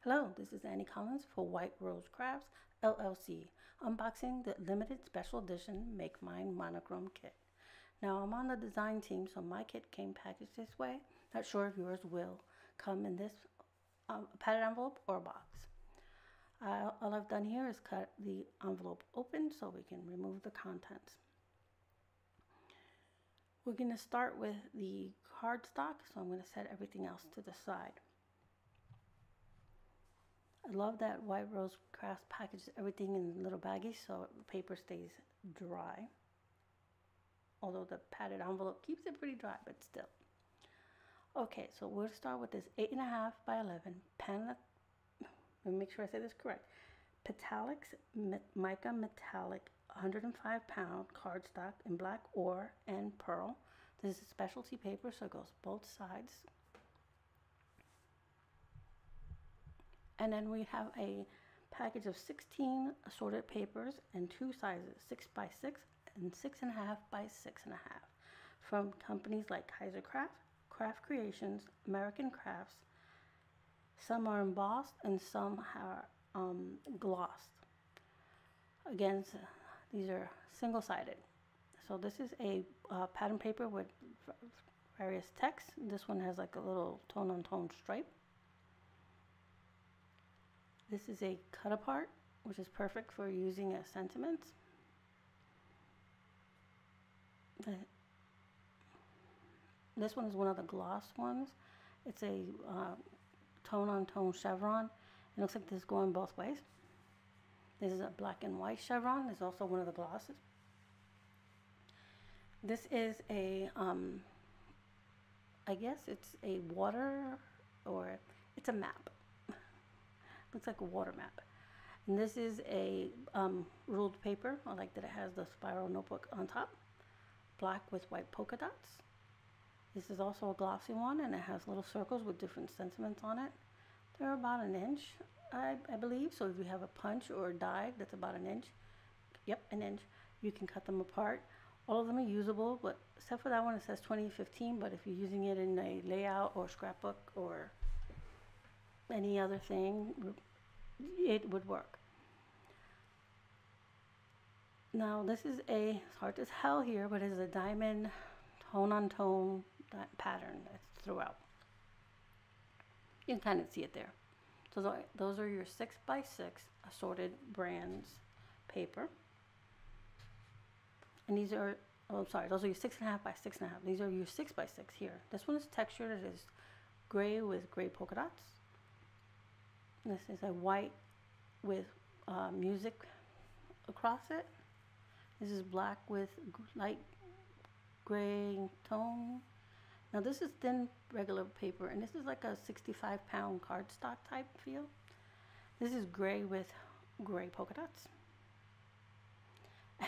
Hello, this is Annie Collins for White Rose Crafts, LLC, unboxing the limited special edition Make Mine Monochrome kit. Now I'm on the design team, so my kit came packaged this way. Not sure if yours will come in this padded envelope or box. All I've done here is cut the envelope open so we can remove the contents. We're going to start with the cardstock, so I'm going to set everything else to the side. I love that White Rose Crafts packages everything in little baggies so the paper stays dry. Although the padded envelope keeps it pretty dry, but still. Okay, so we'll start with this 8.5 by 11 let me make sure I say this correct. Metallics mica metallic 105-pound cardstock in black ore and pearl. This is specialty paper, so it goes both sides. And then we have a package of 16 assorted papers in two sizes, 6 by 6 and 6.5 by 6.5, from companies like Kaiser Craft Creations, American Crafts. Some are embossed and some are glossed. Again, these are single-sided. So this is a pattern paper with various text. This one has like a little tone-on-tone stripe. This is a cut apart, which is perfect for using as sentiments. This one is one of the gloss ones. It's a tone-on-tone chevron. It looks like this is going both ways. This is a black and white chevron. It's also one of the glosses. This is a, I guess it's a water, or it's a map. Looks like a water map. And this is a ruled paper. I like that it has the spiral notebook on top, black with white polka dots. This is also a glossy one, and it has little circles with different sentiments on it. They're about an inch, I believe. So if you have a punch or a die that's about an inch, yep, an inch, you can cut them apart. All of them are usable, but except for that one, it says 2015. But if you're using it in a layout or scrapbook or any other thing, it would work. Now this is it's hard to tell here, but it's a diamond tone-on-tone pattern that's throughout. You can kind of see it there. So those are your 6 by 6 assorted brands paper. And these are, oh, I'm sorry, those are your 6.5 by 6.5. These are your 6 by 6 here. This one is textured. It is gray with gray polka dots. This is a white with music across it. This is black with light gray tone. Now this is thin regular paper, and this is like a 65-pound cardstock type feel. This is gray with gray polka dots.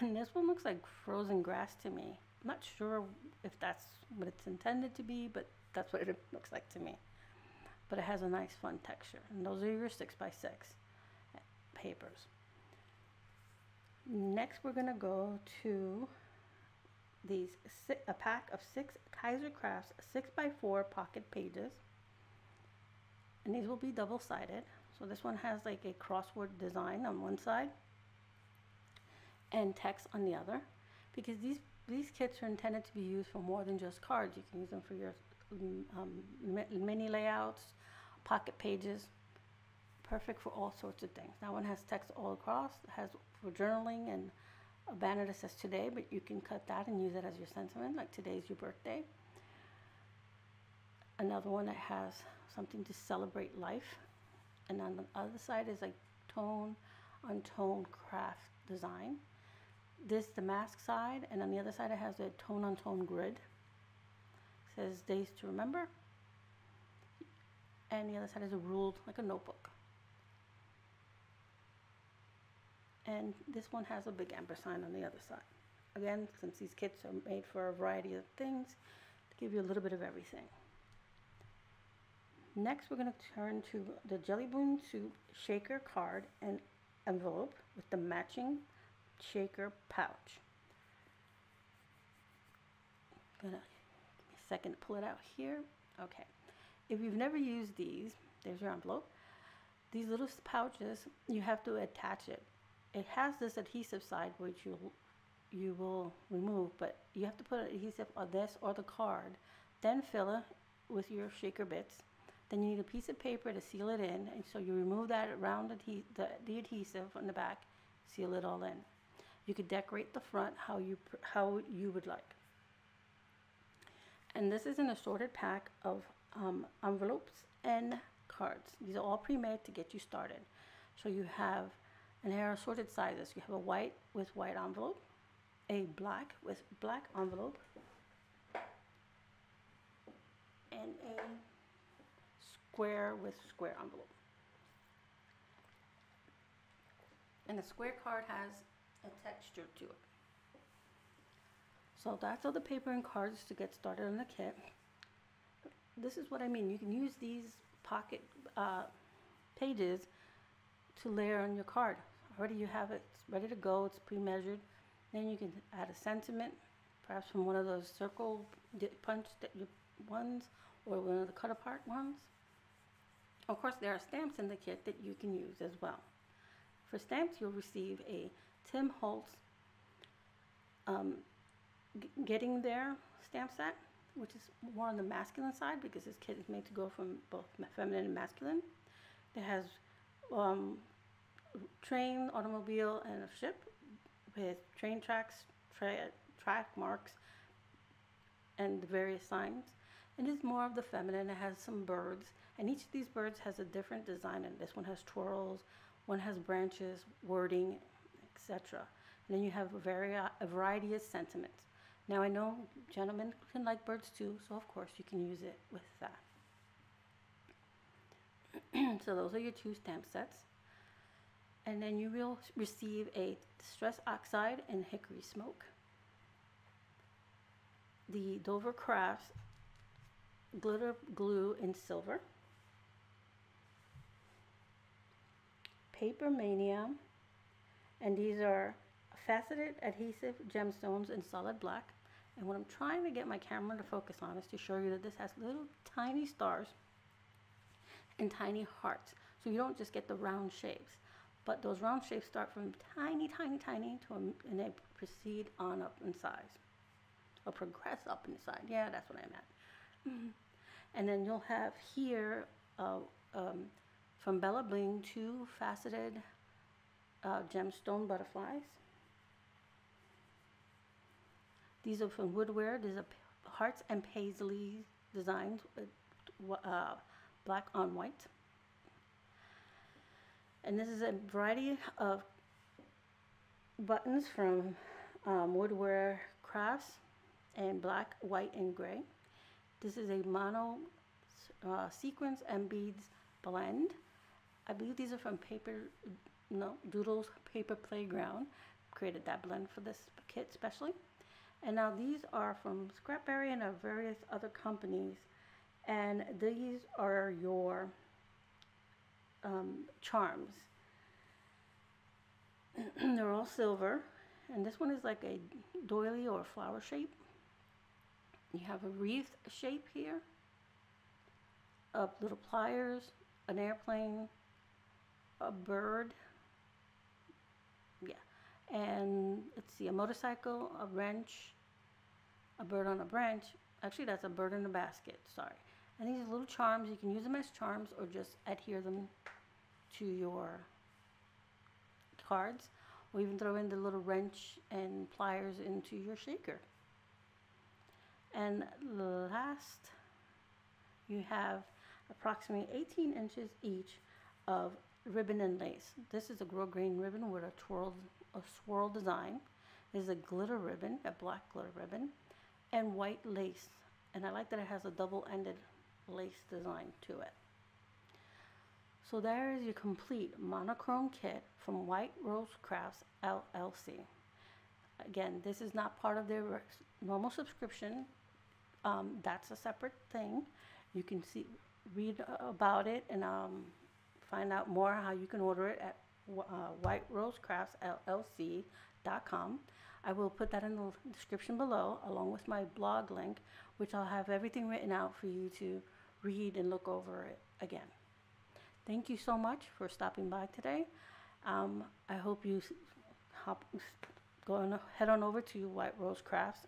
And this one looks like frozen grass to me. I'm not sure if that's what it's intended to be, but that's what it looks like to me. But it has a nice fun texture. And those are your 6 by 6 papers. Next we're going to go to a pack of 6 Kaiser Crafts 6 by 4 pocket pages. And these will be double-sided. So this one has like a crossword design on one side and text on the other. Because these kits are intended to be used for more than just cards. You can use them for your mini layouts, pocket pages, perfect for all sorts of things. That one has text all across. It has for journaling and a banner that says today, but you can cut that and use it as your sentiment, like today's your birthday. Another one that has something to celebrate life. And on the other side is like tone-on-tone craft design. This the mask side, and on the other side it has a tone-on-tone grid. Says days to remember, and the other side is a ruled like a notebook. And this one has a big ampersand on the other side. Again, since these kits are made for a variety of things, to give you a little bit of everything. Next, we're going to turn to the Jelly Bean Soup shaker card and envelope with the matching shaker pouch. Gonna second to pull it out here. Okay, if you've never used these, there's your envelope. these little pouches, you have to attach it. It has this adhesive side which you will remove, but you have to put an adhesive on this or the card, then fill it with your shaker bits. Then you need a piece of paper to seal it in, and so you remove that around the adhesive on the back, seal it all in. You could decorate the front how you would like. And this is an assorted pack of envelopes and cards. These are all pre-made to get you started. So you have, and they are assorted sizes. You have a white with white envelope, a black with black envelope, and a square with square envelope. And the square card has a texture to it. So that's all the paper and cards to get started on the kit. This is what I mean. You can use these pocket pages to layer on your card. Already you have it, it's ready to go, it's pre-measured. Then you can add a sentiment, perhaps from one of those circle punch ones or one of the cut apart ones. Of course, there are stamps in the kit that you can use as well. For stamps, you'll receive a Tim Holtz Getting There stamp set, which is more on the masculine side because this kit is made to go from both feminine and masculine. It has train, automobile, and a ship with train tracks, track marks, and the various signs. It is more of the feminine. It has some birds, and each of these birds has a different design. And this one has twirls, one has branches, wording, etc. And then you have a variety of sentiments. Now I know gentlemen can like birds too, so of course you can use it with that. So those are your two stamp sets. And then you will receive a Distress Oxide and Hickory Smoke, the Dover Crafts Glitter Glue in Silver, Paper Mania, and these are faceted adhesive gemstones in solid black. And what I'm trying to get my camera to focus on is to show you that this has little tiny stars and tiny hearts. So you don't just get the round shapes, but those round shapes start from tiny, tiny, tiny and they proceed on up in size, or progress up in size. Yeah, that's what I meant. And then you'll have here from Bella Bling 2 faceted gemstone butterflies. These are from Woodware. These are hearts and paisley designs with black on white. And this is a variety of buttons from Woodware Crafts in black, white, and gray. This is a mono sequins and beads blend. I believe these are from Doodles Paper Playground. Created that blend for this kit specially. And now these are from Scrapberry and various other companies. And these are your charms. They're all silver. And this one is like a doily or flower shape. You have a wreath shape here, of little pliers, an airplane, a bird, and let's see, a motorcycle, a wrench, a bird on a branch. Actually, that's a bird in a basket, sorry. And these little charms, you can use them as charms or just adhere them to your cards, or even throw in the little wrench and pliers into your shaker. And last, you have approximately 18 inches each of ribbon and lace. This is a grosgrain ribbon with a swirl design. This is a glitter ribbon, a black glitter ribbon, and white lace. And I like that it has a double-ended lace design to it. So there is your complete monochrome kit from White Rose Crafts LLC. Again, this is not part of their normal subscription. That's a separate thing. You can read about it and find out more how you can order it at whiterosecraftsllc.com. I will put that in the description below, along with my blog link, which I'll have everything written out for you to read and look over it again. Thank you so much for stopping by today. I hope you hop, head on over to White Rose Crafts